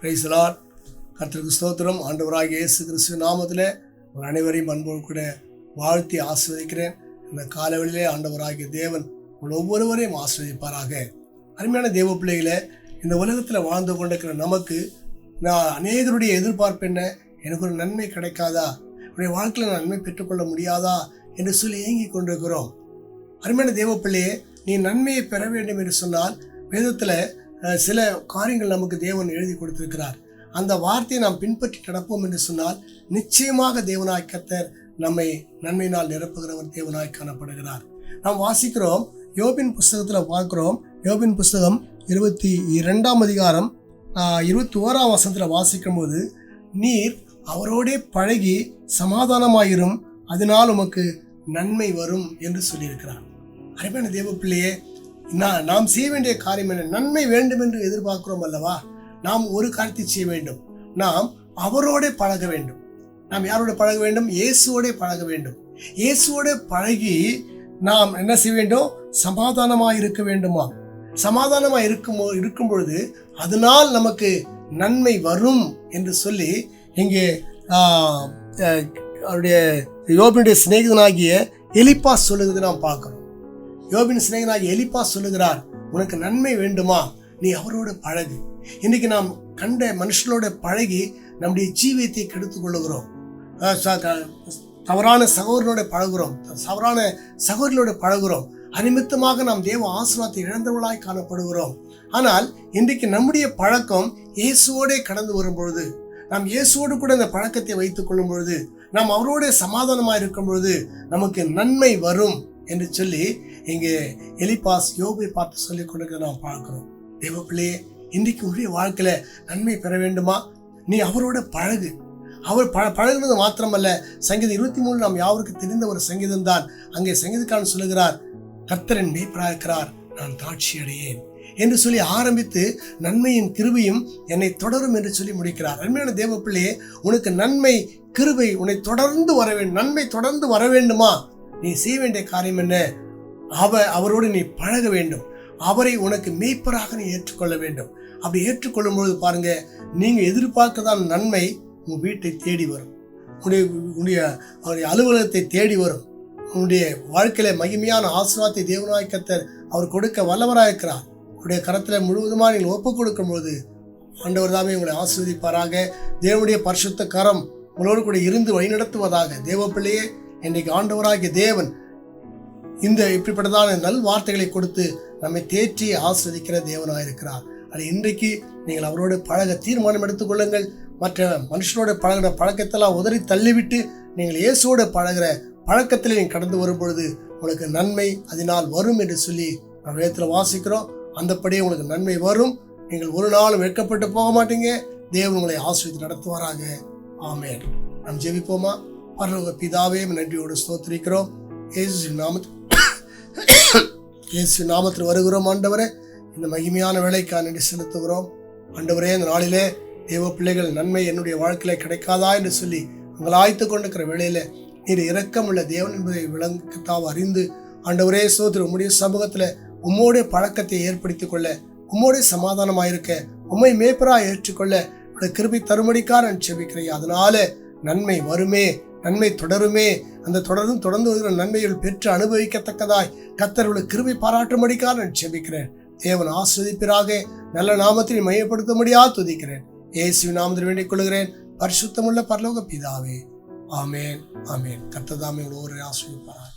Praise the Lord. கர்த்தருக்கு ஸ்தோத்திரம். ஆண்டவராகிய இயேசு கிறிஸ்துவின் நாமத்திலே உங்கள் அனைவரையும் அன்போடு கூட வாழ்த்தி ஆசீர்வதிக்கிறேன். இந்த காலவெளியிலே ஆண்டவராகிய தேவன் உங்கள் ஒவ்வொருவரையும் ஆசீர்வதிப்பாராக. அருமையான தேவ பிள்ளைகளை, இந்த உலகத்தில் வாழ்ந்து கொண்டிருக்கிற நமக்கு அநேகருடைய எதிர்பார்ப்பு என்ன? எனக்கு ஒரு நன்மை கிடைக்காதா, என்னுடைய வாழ்க்கையில் நான் நன்மை பெற்றுக்கொள்ள முடியாதா என்று சொல்லி ஏங்கி கொண்டிருக்கிறோம். அருமையான தேவ பிள்ளையே, நீ நன்மையை பெற வேண்டும் என்று சொன்னால் வேதத்தில் சில காரியங்கள் நமக்கு தேவன் எழுதி கொடுத்திருக்கிறார். அந்த வார்த்தையை நாம் பின்பற்றி நடப்போம் என்று சொன்னால் நிச்சயமாக தேவனாய் கர்த்தர் நம்மை நன்மையினால் நிரப்புகிறவர் தேவனாய் காணப்படுகிறார். நாம் வாசிக்கிறோம், யோபின் புஸ்தகத்தில் பார்க்கிறோம். யோபின் புஸ்தகம் 22ஆம் அதிகாரம் 21ஆம் வசனத்தில் வாசிக்கும் போது, நீர் அவரோடே பழகி சமாதானமாயிரும், அதனால் உமக்கு நன்மை வரும் என்று சொல்லியிருக்கிறார். அருமையான தேவ பிள்ளையே, நாம் செய்ய வேண்டிய காரியம் என்ன? நன்மை வேண்டும் என்று எதிர்பார்க்கிறோம் அல்லவா? நாம் ஒரு காரியத்தை செய்ய வேண்டும். நாம் அவரோட பழக வேண்டும். நாம் யாரோட பழக வேண்டும்? இயேசுவோட பழக வேண்டும். இயேசுவோட பழகி நாம் என்ன செய்ய வேண்டும்? சமாதானமாக இருக்க வேண்டுமா? சமாதானமாக இருக்கும் பொழுது அதனால் நமக்கு நன்மை வரும் என்று சொல்லி இங்கே அவருடைய யோபினுடைய சிநேகிதனாகிய எலிப்பாஸ் சொல்லுகிறது நாம் பார்க்கிறோம். யோபின் சிநேகிதனாகிய எலிப்பாஸ் சொல்லுகிறார், உனக்கு நன்மை வேண்டுமா? நீ அவரோட பழகு. இன்னைக்கு நாம் கண்ட மனுஷனோட பழகி நம்முடைய ஜீவியத்தை கெடுத்துக் கொள்ளுகிறோம். தவறான சகோதரனோட பழகுகிறோம், தவறான சகோதரியோட பழகுகிறோம். அநிமித்தமாக நாம் தேவ ஆசீர்வாதத்தை இழந்தவர்களாய் காணப்படுகிறோம். ஆனால் இன்றைக்கு நம்முடைய பழக்கம் இயேசுவோட கடந்து வரும் பொழுது, நாம் இயேசுவோடு கூட இந்த பழக்கத்தை வைத்துக் கொள்ளும் பொழுது, நாம் அவரோட சமாதானமாக இருக்கும் பொழுது நமக்கு நன்மை வரும் என்று சொல்லி இங்கே எலிப்பாஸ் யோபை பார்த்து சொல்லிக் கொண்டு நாம் பார்க்கிறோம். தேவ பிள்ளையே, இன்றைக்கு உடைய வாழ்க்கையில நன்மை பெற வேண்டுமா? நீ அவரோட பழகு. அவர் பழகுனது மாத்திரமல்ல, சங்கீதம் 23 நாம் யாருக்கு தெரிந்த ஒரு சங்கீதம் தான். அங்கே சங்கீதக்காரன் சொல்லுகிறார், கர்த்தரின் மேய்ப்பராக இருக்கிறார், நான் தாட்சி அடையேன் என்று சொல்லி ஆரம்பித்து நன்மையின் கிருபையும் என்னை தொடரும் என்று சொல்லி முடிக்கிறார். அருமையான தேவ பிள்ளையே, உனக்கு நன்மை கிருபை உன்னை தொடர்ந்து வர வேண்டும். நன்மை தொடர்ந்து வர வேண்டுமா? நீ செய்ய வேண்டிய காரியம் என்ன? அவரோடு நீ பழக வேண்டும். அவரை உனக்கு மேய்ப்பராக நீ ஏற்றுக்கொள்ள வேண்டும். அப்படி ஏற்றுக்கொள்ளும் பொழுது பாருங்க, நீங்க எதிர்பார்க்கதான் நன்மை உங்க வீட்டை தேடி வரும், உன்னுடைய அலுவலகத்தை தேடி வரும். உன்னுடைய வாழ்க்கையில மகிமையான ஆசீர்வாதத்தை தேவனாய் கர்த்தர் அவர் கொடுக்க வல்லவராக இருக்கிறார். உங்களுடைய கரத்துல முழுவதுமாக நீங்கள் ஒப்புக் கொடுக்கும் பொழுது ஆண்டவர் தாமே உங்களை ஆசீர்வதிப்பாராக. தேவனுடைய பரிசுத்த கரம் உங்களோடு கூட இருந்து வழிநடத்துவதாக. தேவ பிள்ளையே, இன்றைக்கு ஆண்டவராகிய தேவன் இந்த இப்படிப்பட்டதான நல் வார்த்தைகளை கொடுத்து நம்மை தேற்றி ஆஸ்வதிக்கிற தேவனாக இருக்கிறார். அது இன்றைக்கு நீங்கள் அவரோட பழக தீர்மானம் எடுத்துக்கொள்ளுங்கள். மற்ற மனுஷனோட பழகிற பழக்கத்தெல்லாம் உதறி தள்ளிவிட்டு நீங்கள் இயேசுவோட பழகிற பழக்கத்தில் நீங்கள் கடந்து வரும் பொழுது உங்களுக்கு நன்மை அதனால் வரும் என்று சொல்லி நம்ம வேதத்தில் வாசிக்கிறோம். அந்தப்படியே உங்களுக்கு நன்மை வரும். நீங்கள் ஒரு நாளும் வெட்கப்பட்டு போக மாட்டீங்க. தேவன் உங்களை ஆசீர்வதித்து நடத்துவாராக. ஆமென். நாம் ஜெபிப்போமா? பரலோக பிதாவே, நன்றியோடு ஸ்தோத்திரிக்கிறோம். இயேசு நாமத்தில் வருகிறோம். ஆண்டவரே, இந்த மகிமையான வேலைக்காக நன்றி செலுத்துகிறோம். ஆண்டவரே, இந்த நாளிலே தேவ பிள்ளைகள் நன்மை என்னுடைய வாழ்க்கையில கிடைக்காதா என்று சொல்லி உங்களை ஆய்த்து கொண்டிருக்கிற வேளையில நீர் இரக்கமுள்ள தேவன் என்பதை விளங்கத்தாக அறிந்து, ஆண்டவரே ஸ்தோத்திரம், உம்முடைய சமூகத்துல உம்மோடைய பழக்கத்தை ஏற்படுத்திக் கொள்ள, உம்மோடைய சமாதானமாயிருக்க, உம்மை மேய்ப்பராக ஏற்றுக்கொள்ள கிருபை தரும்படிக்காக நான் ஜெபிக்கிறேன். அதனால நன்மை வருமே, நன்மை தொடருமே. அந்த தொடர்ந்து வருகிற நன்மைகள் பெற்று அனுபவிக்கத்தக்கதாய் கர்த்தருடைய கிருபை பாராட்டும்படிக்காக நான் ஜெபிக்கிறேன். தேவன் ஆசீர்வதிப்பீராக. நல்ல நாமத்தில் மையப்படுத்தும்படியாக துதிக்கிறேன். இயேசுவின் நாமத்தில் வேண்டிக் கொள்கிறேன், பரிசுத்தமுள்ள பரலோக பிதாவே. ஆமென், ஆமென். கர்த்தர் தாமே உங்களை ஆசீர்வதிப்பாராக.